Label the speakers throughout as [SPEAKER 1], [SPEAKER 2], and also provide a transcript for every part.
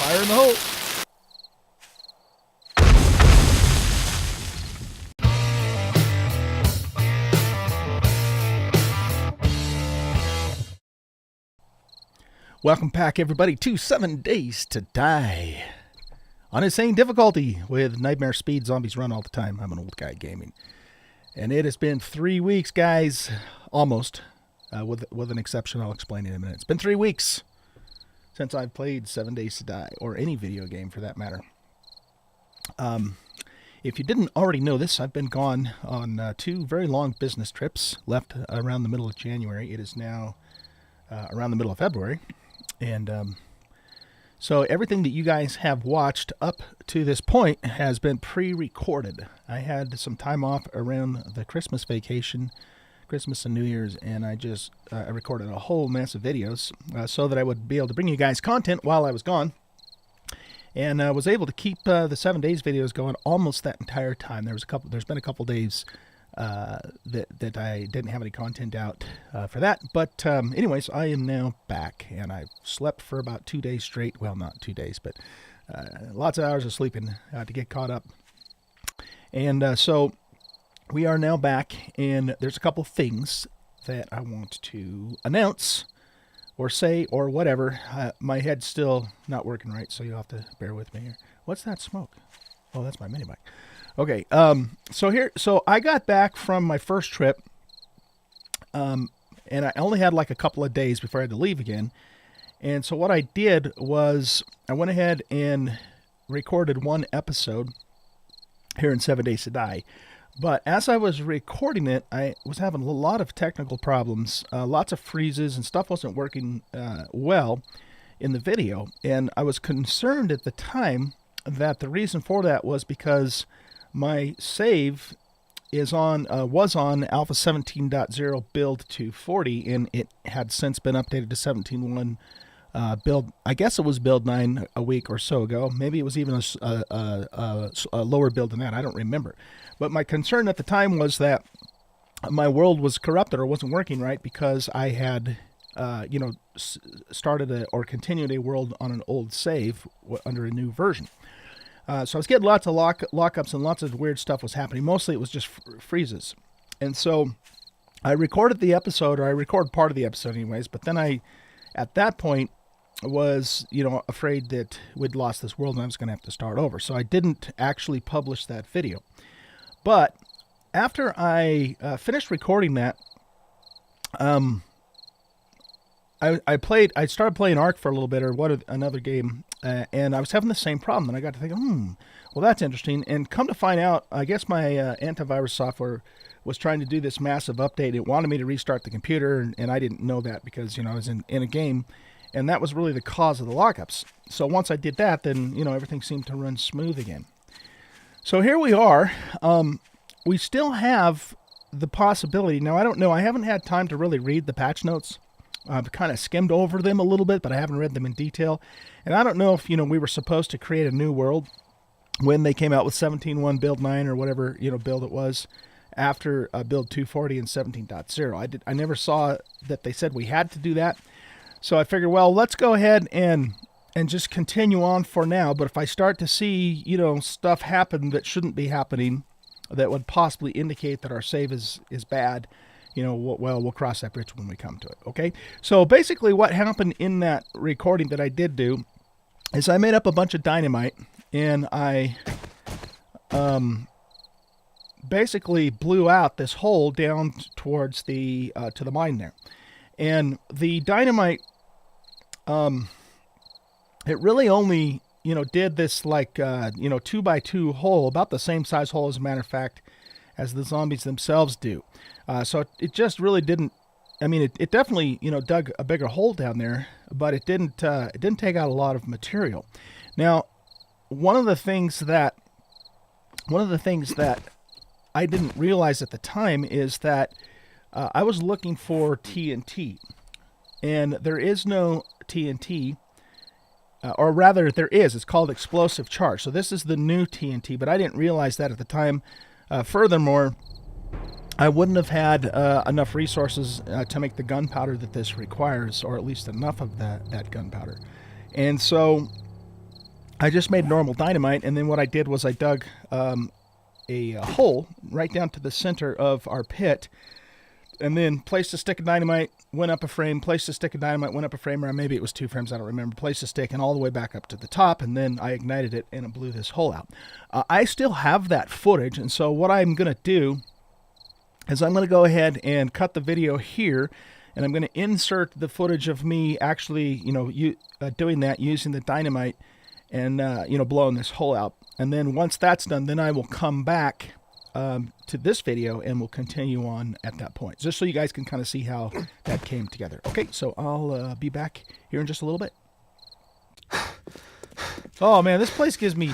[SPEAKER 1] Fire in the hole. Welcome back, everybody, to 7 Days to Die. On insane difficulty with nightmare speed, zombies run all the time. I'm an old guy gaming. And it has been 3 weeks, guys. Almost. With an exception I'll explain in a minute. It's been 3 weeks since I've played 7 Days to Die, or any video game for that matter. If you didn't already know this, I've been gone on 2 very long business trips. Left around the middle of January. It is now around the middle of February. And so everything that you guys have watched up to this point has been pre-recorded. I had some time off around the Christmas vacation, Christmas and New Year's, and I recorded a whole mess of videos so that I would be able to bring you guys content while I was gone. And I was able to keep the 7 Days videos going almost that entire time. There's been a couple days that I didn't have any content out for that. But anyways, I am now back, and I've slept for about 2 days straight. Well, not 2 days, but lots of hours of sleeping to get caught up. And so we are now back, and there's a couple things that I want to announce or say or whatever. My head's still not working right, so you'll have to bear with me here. What's that smoke? Oh, that's my mini bike. Okay, so I got back from my first trip, and I only had like a couple of days before I had to leave again. And so what I did was I went ahead and recorded 1 episode here in 7 Days to Die. But as I was recording it, I was having a lot of technical problems, lots of freezes, and stuff wasn't working well in the video. And I was concerned at the time that the reason for that was because my save was on Alpha 17.0 build 240, and it had since been updated to 17.1 build. I guess it was build 9 a week or so ago. Maybe it was even a lower build than that. I don't remember. But my concern at the time was that my world was corrupted or wasn't working right because I had, started or continued a world on an old save under a new version. So I was getting lots of lockups and lots of weird stuff was happening. Mostly it was just freezes. And so I recorded the episode, or I recorded part of the episode anyways, but then I, at that point, was, afraid that we'd lost this world and I was going to have to start over. So I didn't actually publish that video. But after I finished recording that, I started playing Ark for a little bit, or another game, and I was having the same problem. And I got to think, well, that's interesting. And come to find out, I guess my antivirus software was trying to do this massive update. It wanted me to restart the computer, and I didn't know that because I was in a game, and that was really the cause of the lockups. So once I did that, then everything seemed to run smooth again. So here we are. We still have the possibility. Now, I don't know. I haven't had time to really read the patch notes. I've kind of skimmed over them a little bit, but I haven't read them in detail. And I don't know if, we were supposed to create a new world when they came out with 17.1 build 9 or whatever, build it was after build 240 and 17.0. I never saw that they said we had to do that. So I figured, well, let's go ahead and just continue on for now. But if I start to see, stuff happen that shouldn't be happening, that would possibly indicate that our save is bad, we'll cross that bridge when we come to it, okay? So basically what happened in that recording that I did do is I made up a bunch of dynamite, and I basically blew out this hole down towards the to the mine there. And the dynamite, it really only, did this like, 2x2 hole, about the same size hole, as a matter of fact, as the zombies themselves do. So it just really didn't, it definitely, dug a bigger hole down there, but it didn't take out a lot of material. Now, one of the things that I didn't realize at the time is that I was looking for TNT, and there is no TNT, or rather there is. It's called explosive charge. So this is the new TNT, but I didn't realize that at the time. Furthermore, I wouldn't have had enough resources to make the gunpowder that this requires, or at least enough of that gunpowder. And so I just made normal dynamite, and then what I did was I dug a hole right down to the center of our pit, and then placed a stick of dynamite, went up a frame, placed a stick of dynamite, went up a frame, or maybe it was 2 frames, I don't remember, placed a stick, and all the way back up to the top, and then I ignited it, and it blew this hole out. I still have that footage, and so what I'm going to do is I'm going to go ahead and cut the video here, and I'm going to insert the footage of me actually, doing that using the dynamite and, blowing this hole out. And then once that's done, then I will come back to this video and we'll continue on at that point, just so you guys can kind of see how that came together. Okay, so I'll be back here in just a little bit. Oh man, this place gives me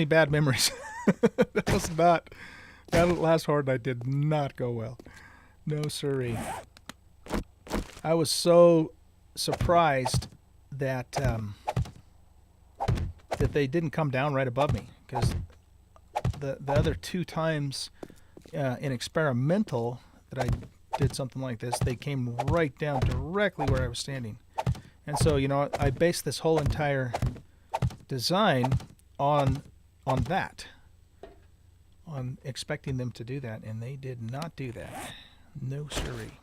[SPEAKER 1] bad memories. That last horde night did not go well. No siree. I was so surprised that that they didn't come down right above me, because the other 2 times in experimental that I did something like this, they came right down directly where I was standing. And so, I based this whole entire design on that, on expecting them to do that, and they did not do that. No siree.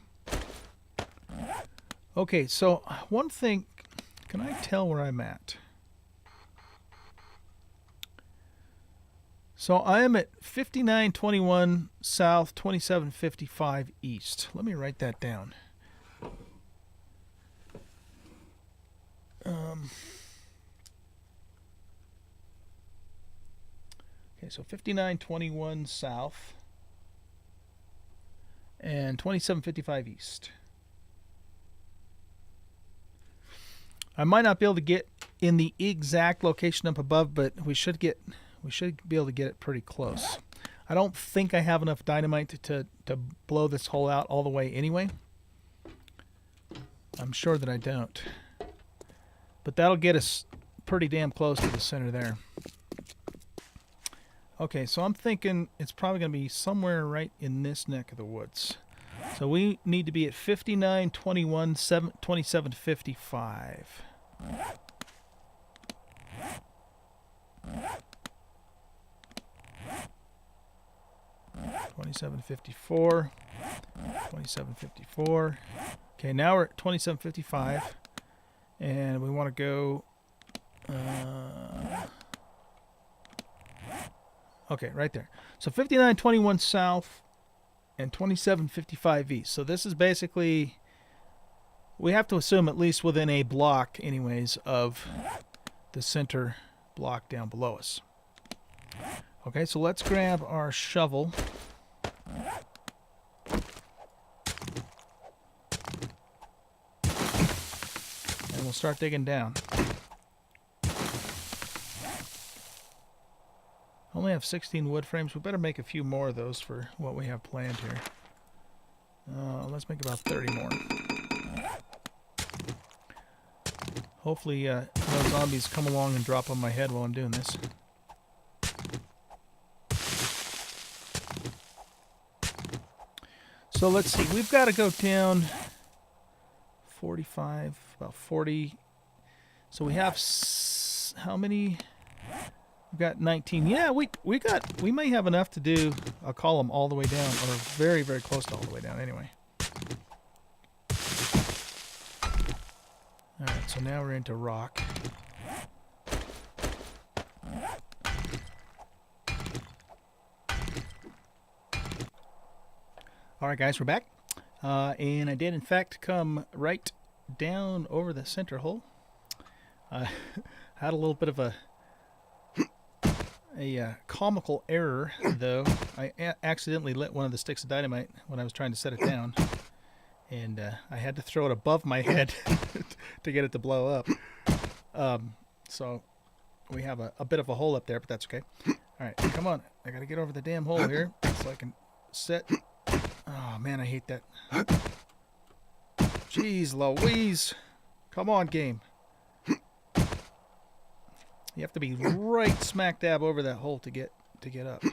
[SPEAKER 1] Okay, so one thing, can I tell where I'm at? So I am at 5921 south, 2755 east. Let me write that down. Okay, so 5921 south and 2755 east. I might not be able to get in the exact location up above, but we should be able to get it pretty close. I don't think I have enough dynamite to blow this hole out all the way anyway. I'm sure that I don't. But that'll get us pretty damn close to the center there. Okay, so I'm thinking it's probably going to be somewhere right in this neck of the woods. So we need to be at 5921 2755. 2754. 2754. Okay, now we're at 2755. And we want to go... okay, right there. So 5921 south and 2755 east. So this is basically... we have to assume at least within a block, anyways, of the center block down below us. Okay, so let's grab our shovel. And we'll start digging down. I only have 16 wood frames. We better make a few more of those for what we have planned here. Let's make about 30 more. Hopefully no zombies come along and drop on my head while I'm doing this. So let's see, we've got to go down 45, about 40. So we have how many? We've got 19. Yeah, we may have enough to do a column all the way down, or very, very close to all the way down anyway. Alright, so now we're into rock. Alright guys, we're back. And I did in fact come right down over the center hole. I had a little bit of a comical error, though. I accidentally lit one of the sticks of dynamite when I was trying to set it down. And I had to throw it above my head to get it to blow up. So we have a bit of a hole up there, but that's okay. Alright, come on. I gotta get over the damn hole here so I can set... oh man, I hate that. Jeez Louise. Come on, game. You have to be right smack dab over that hole to get up.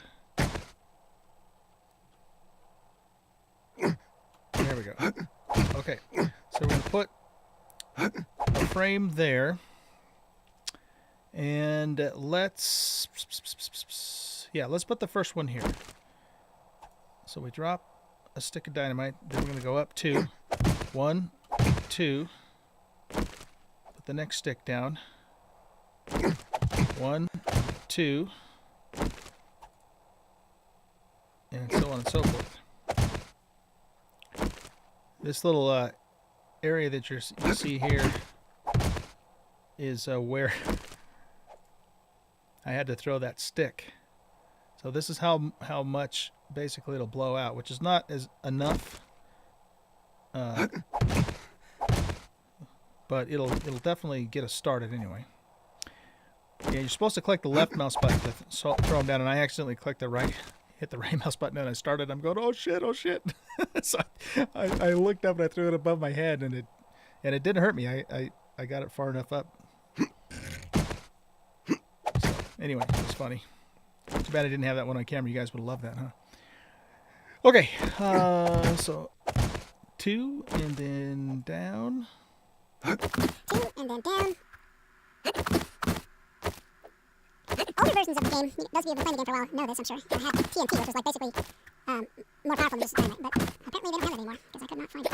[SPEAKER 1] There we go. Okay, so we're going to put a frame there. And let's put the first one here. So we drop a stick of dynamite. Then we're going to go up 2. 1, 2. Put the next stick down. 1, 2. And so on and so forth. This little area that you see here is where I had to throw that stick. So this is how much basically it'll blow out, which is not as enough, but it'll definitely get us started anyway. Yeah, you're supposed to click the left mouse button to throw them down, and I accidentally clicked the right. Hit the right mouse button and I started. I'm going, oh shit. So I looked up and I threw it above my head, and it didn't hurt me. I got it far enough up. So anyway, it was funny. Too bad I didn't have that one on camera. You guys would have loved that, huh? Okay, so 2 and then down.
[SPEAKER 2] 2 and then down. Older versions of the game, those of you who have been playing the game for a while know this, I'm sure. Had TNT, which was like basically more powerful than just dynamite, but apparently they don't have it anymore because I could not find it.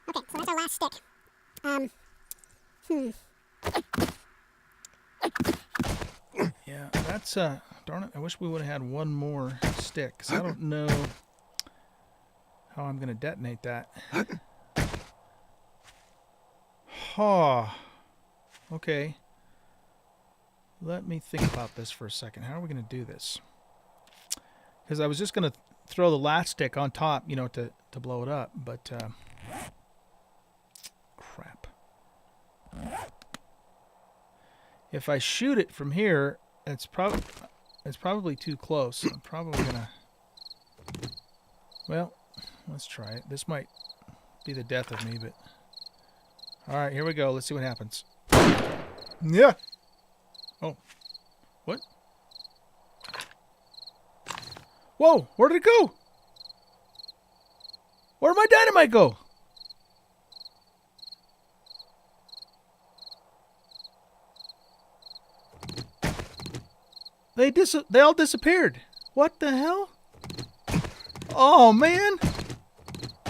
[SPEAKER 2] Okay, so that's our last stick.
[SPEAKER 1] Yeah, that's darn it. I wish we would have had one more stick, because I don't know how I'm going to detonate that. Okay. Let me think about this for a second. How are we going to do this? Because I was just going to throw the last stick on top, you know, to blow it up, but crap. If I shoot it from here, it's probably too close. I'm probably going to... Well, let's try it. This might be the death of me, but... Alright, here we go. Let's see what happens. Yeah! Oh. What? Whoa! Where did it go? Where'd my dynamite go? They all disappeared. What the hell? Oh, man!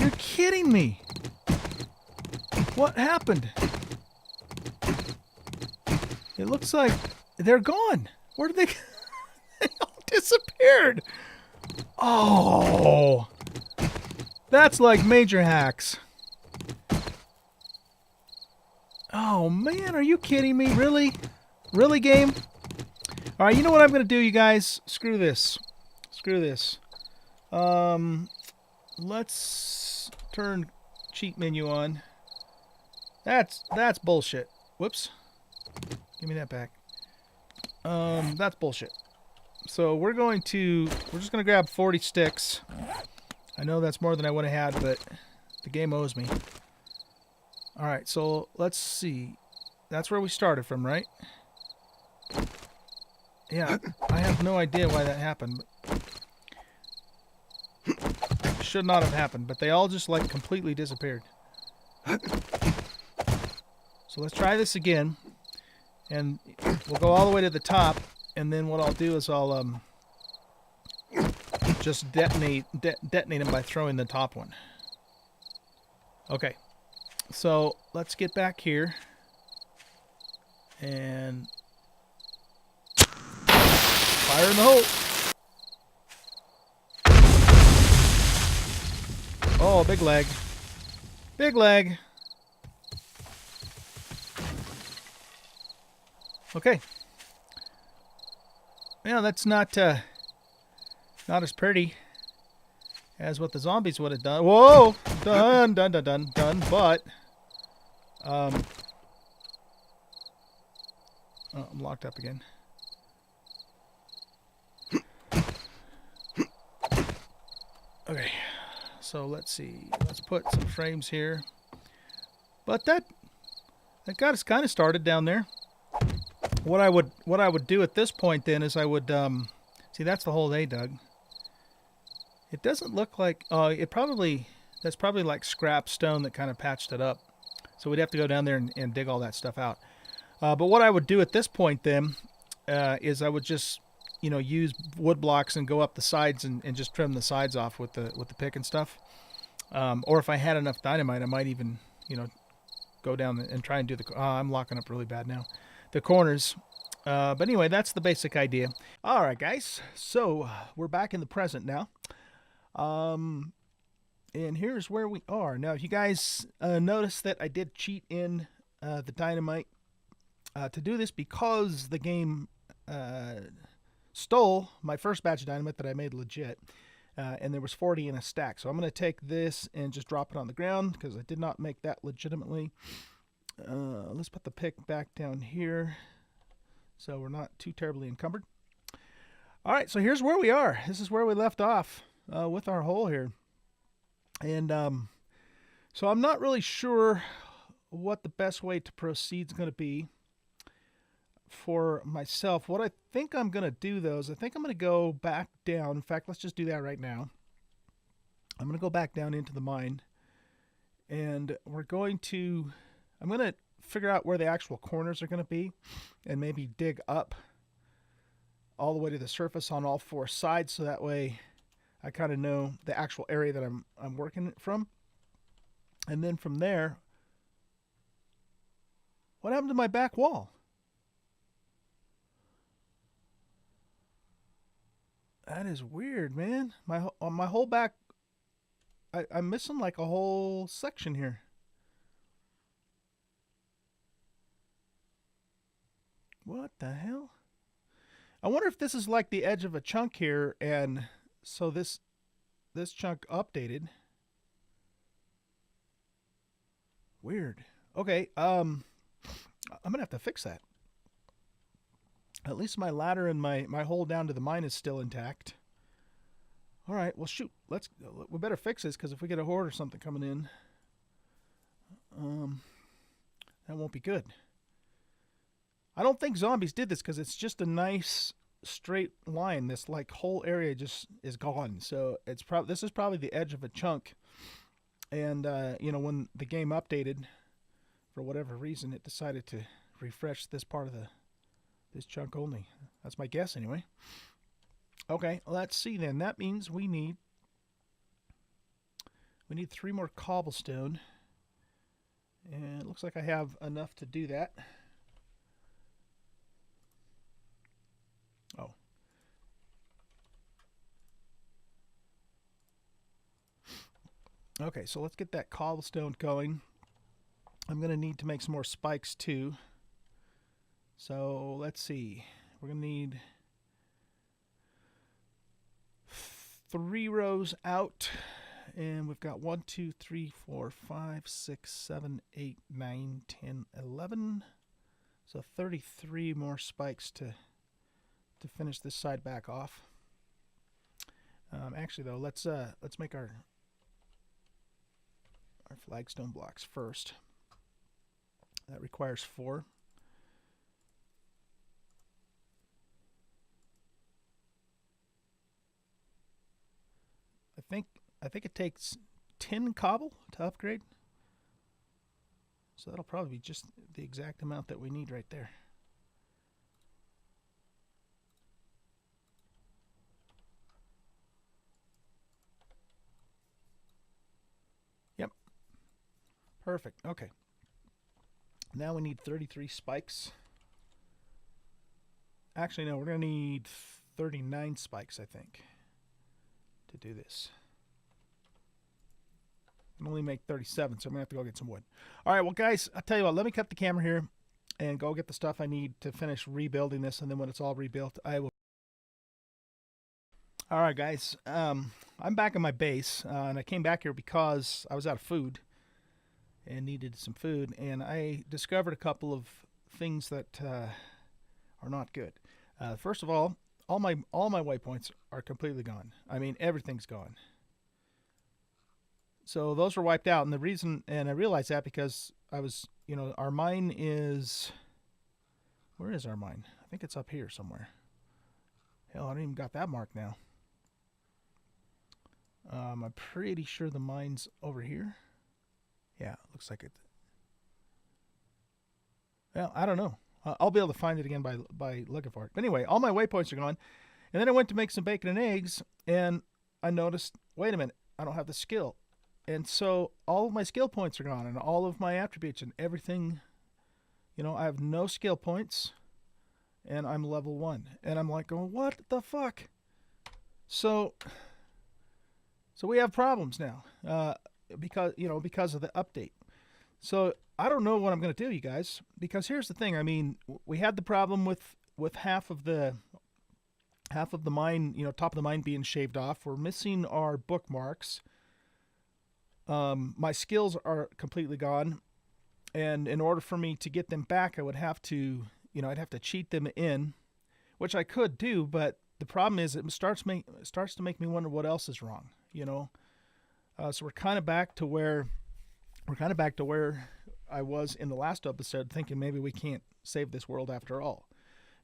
[SPEAKER 1] You're kidding me. What happened? It looks like they're gone. Where did they... They all disappeared. Oh. That's like major hacks. Oh, man. Are you kidding me? Really? Really, game? All right, you know what I'm going to do, you guys? Screw this. Screw this. Let's turn cheat menu on. That's bullshit. Whoops. Give me that back. That's bullshit. So we're just gonna grab 40 sticks. I know that's more than I would have had, but the game owes me. Alright, so let's see. That's where we started from, right? Yeah, I have no idea why that happened. It should not have happened, but they all just like completely disappeared. So let's try this again, and we'll go all the way to the top, and then what I'll do is I'll just detonate them by throwing the top one. Okay, so let's get back here, and fire in the hole. Oh, big lag. Big lag. Okay. Yeah, that's not as pretty as what the zombies would have done. Whoa! Done. But oh, I'm locked up again. Okay. So let's see. Let's put some frames here. But that got us kind of started down there. What I would do at this point then is I would see, that's the hole they dug. It doesn't look like, that's probably like scrap stone that kind of patched it up. So we'd have to go down there and dig all that stuff out. But what I would do at this point then is I would just, use wood blocks and go up the sides and just trim the sides off with the pick and stuff. Or if I had enough dynamite, I might even, go down and try and do the. I'm locking up really bad now. The corners. But anyway, that's the basic idea. All right, guys. So we're back in the present now. And here's where we are. Now, if you guys notice that I did cheat in the dynamite to do this because the game stole my first batch of dynamite that I made legit. And there was 40 in a stack. So I'm going to take this and just drop it on the ground because I did not make that legitimately. Let's put the pick back down here so we're not too terribly encumbered. All right, so here's where we are. This is where we left off with our hole here. And so I'm not really sure what the best way to proceed is going to be for myself. What I think I'm going to do, though, is I think I'm going to go back down. In fact, let's just do that right now. I'm going to go back down into the mine. And I'm going to figure out where the actual corners are going to be and maybe dig up all the way to the surface on all four sides, so that way I kind of know the actual area that I'm working from. And then from there, what happened to my back wall? That is weird, man. My whole back, I'm missing like a whole section here. What the hell? I wonder if this is like the edge of a chunk here, and so this chunk updated. Weird. Okay, I'm gonna have to fix that. At least my ladder and my hole down to the mine is still intact. All right, well shoot, we better fix this, because if we get a horde or something coming in, that won't be good. I don't think zombies did this because it's just a nice straight line. This like whole area just is gone. So this is probably the edge of a chunk. And when the game updated, for whatever reason, it decided to refresh this part of this chunk only. That's my guess anyway. Okay, let's see then. That means we need 3 more cobblestone. And it looks like I have enough to do that. Oh. Okay, so let's get that cobblestone going. I'm going to need to make some more spikes too. So let's see. We're going to need 3 rows out. And we've got 1, 2, 3, 4, 5, 6, 7, 8, 9, 10, 11. So 33 more spikes to finish this side back off. Actually, though, let's make our flagstone blocks first. That requires 4. I think it takes 10 cobble to upgrade. So that'll probably be just the exact amount that we need right there. Yep. Perfect. Okay. Now we need 33 spikes. Actually, no, we're going to need 39 spikes, I think, to do this. I can only make 37, so I'm going to have to go get some wood. All right, well, guys, I'll tell you what. Let me cut the camera here and go get the stuff I need to finish rebuilding this, and then when it's all rebuilt, I will. All right, guys, I'm back in my base, and I came back here because I was out of food and needed some food, and I discovered a couple of things that are not good. First of all my waypoints are completely gone. I mean, everything's gone. So those were wiped out, and the reason, and I realized that because I was, our mine is, where is our mine? I think it's up here somewhere. Hell, I don't even got that marked now. I'm pretty sure the mine's over here. Yeah, looks like it. Well, I don't know. I'll be able to find it again by looking for it. But anyway, all my waypoints are gone. And then I went to make some bacon and eggs, and I noticed, wait a minute, I don't have the skill. And so all of my skill points are gone, and all of my attributes and everything. I have no skill points, and I'm level 1. And I'm like going, what the fuck? So we have problems now because of the update. So I don't know what I'm going to do, you guys, because here's the thing. I mean, we had the problem with half of the mine, top of the mine being shaved off. We're missing our bookmarks. My skills are completely gone, and in order for me to get them back, I would have to, I'd have to cheat them in, which I could do, but the problem is it starts to make me wonder what else is wrong, So we're kind of back to where I was in the last episode, thinking maybe we can't save this world after all.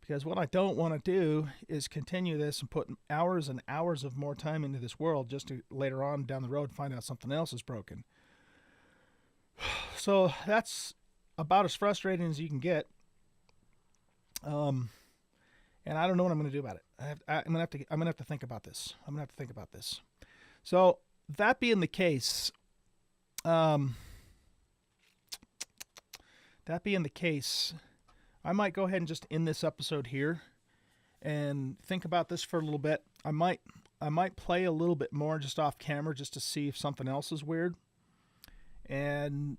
[SPEAKER 1] Because what I don't want to do is continue this and put hours and hours of more time into this world just to later on down the road find out something else is broken. So that's about as frustrating as you can get. And I don't know what I'm going to do about it. I'm going to have to think about this. So that being the case, I might go ahead and just end this episode here and think about this for a little bit. I might play a little bit more just off camera just to see if something else is weird, and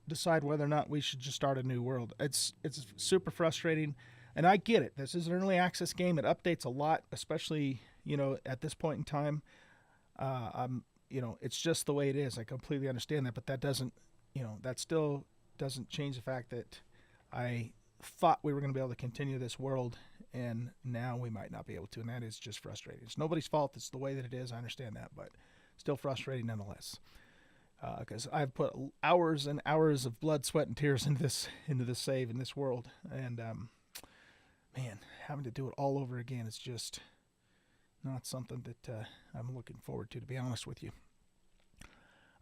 [SPEAKER 1] decide whether or not we should just start a new world. It's super frustrating, and I get it. This is an early access game. It updates a lot, especially at this point in time. It's just the way it is. I completely understand that, but that still doesn't change the fact that I thought we were going to be able to continue this world, and now we might not be able to, and that is just frustrating. It's nobody's fault. It's the way that it is. I understand that, but still frustrating nonetheless. Because I've put hours and hours of blood, sweat, and tears into this save in this world, and man, having to do it all over again is just not something that I'm looking forward to be honest with you.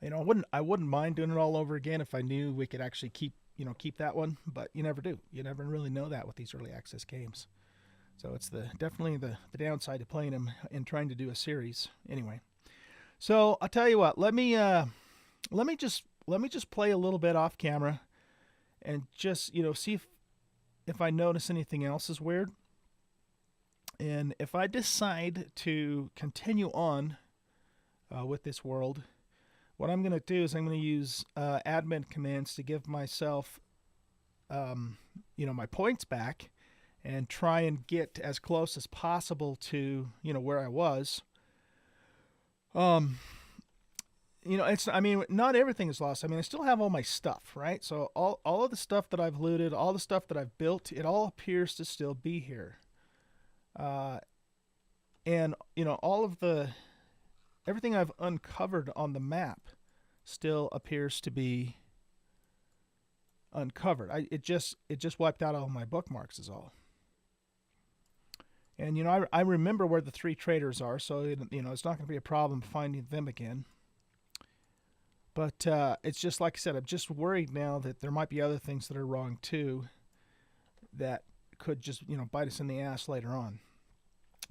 [SPEAKER 1] I wouldn't mind doing it all over again if I knew we could actually keep that one, but you never do. You never really know that with these early access games. So it's definitely the downside to playing them and trying to do a series. Anyway, so I'll tell you what. Let me just play a little bit off camera, and just see if I notice anything else is weird. And if I decide to continue on with this world, what I'm going to do is I'm going to use admin commands to give myself, my points back, and try and get as close as possible to where I was. Not everything is lost. I still have all my stuff, right? So all of the stuff that I've looted, all the stuff that I've built, it all appears to still be here. And all of everything I've uncovered on the map still appears to be uncovered. It just wiped out all my bookmarks is all. And I remember where the 3 traders are, so it's not going to be a problem finding them again. But it's just like I said, I'm just worried now that there might be other things that are wrong too, that could just bite us in the ass later on.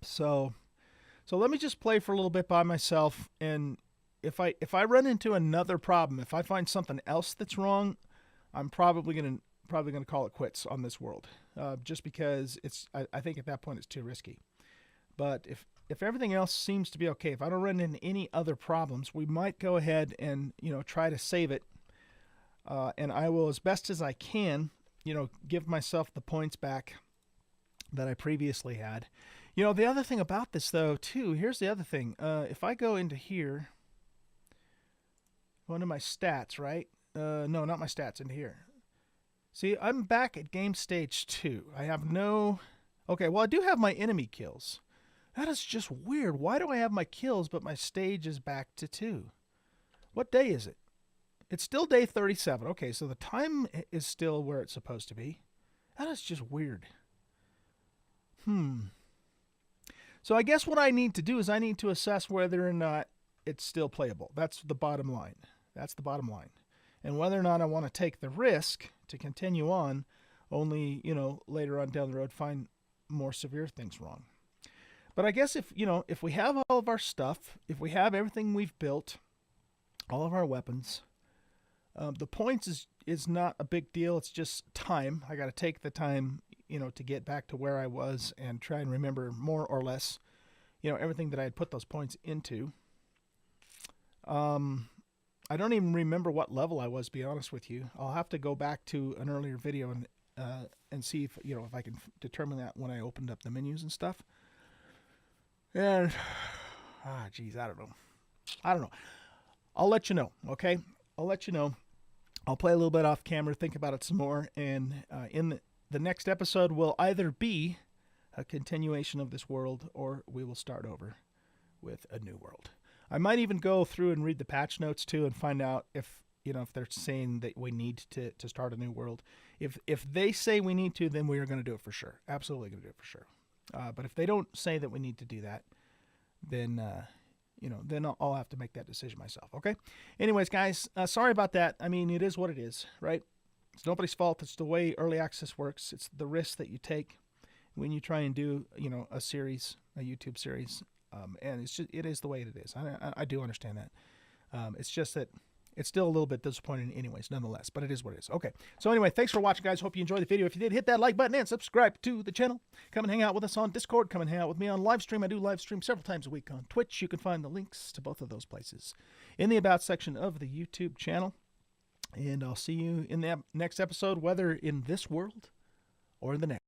[SPEAKER 1] So let me just play for a little bit by myself, and if I run into another problem, if I find something else that's wrong, I'm probably gonna call it quits on this world, just because I think at that point it's too risky. But if everything else seems to be okay, if I don't run into any other problems, we might go ahead and try to save it, and I will, as best as I can, give myself the points back that I previously had. The other thing about this, though, too, here's the other thing. If I go into here, go into my stats, right? No, not my stats, into here. See, I'm back at game stage 2. I have no... Okay, well, I do have my enemy kills. That is just weird. Why do I have my kills, but my stage is back to 2? What day is it? It's still day 37. Okay, so the time is still where it's supposed to be. That is just weird. So I guess what I need to do is I need to assess whether or not it's still playable. That's the bottom line. That's the bottom line. And whether or not I want to take the risk to continue on, only, later on down the road find more severe things wrong. But I guess if we have all of our stuff, if we have everything we've built, all of our weapons, the points is not a big deal. It's just time. I got to take the time, to get back to where I was and try and remember more or less, everything that I had put those points into. I don't even remember what level I was, to be honest with you. I'll have to go back to an earlier video and see if I can determine that when I opened up the menus and stuff. And geez, I don't know. I'll let you know, okay? I'll let you know. I'll play a little bit off camera, think about it some more, and in the next episode will either be a continuation of this world or we will start over with a new world. I might even go through and read the patch notes too and find out if they're saying that we need to start a new world. If they say we need to, then we are going to do it for sure. Absolutely going to do it for sure. But if they don't say that we need to do that, then then I'll have to make that decision myself. Okay. Anyways, guys, sorry about that. I mean, it is what it is, right? It's nobody's fault. It's the way early access works. It's the risk that you take when you try and do a YouTube series. And it is the way it is. I do understand that. It's just that it's still a little bit disappointing anyways, nonetheless, but it is what it is. Okay. So anyway, thanks for watching, guys. Hope you enjoyed the video. If you did, hit that like button and subscribe to the channel. Come and hang out with us on Discord. Come and hang out with me on Livestream. I do live stream several times a week on Twitch. You can find the links to both of those places in the About section of the YouTube channel. And I'll see you in the next episode, whether in this world or in the next.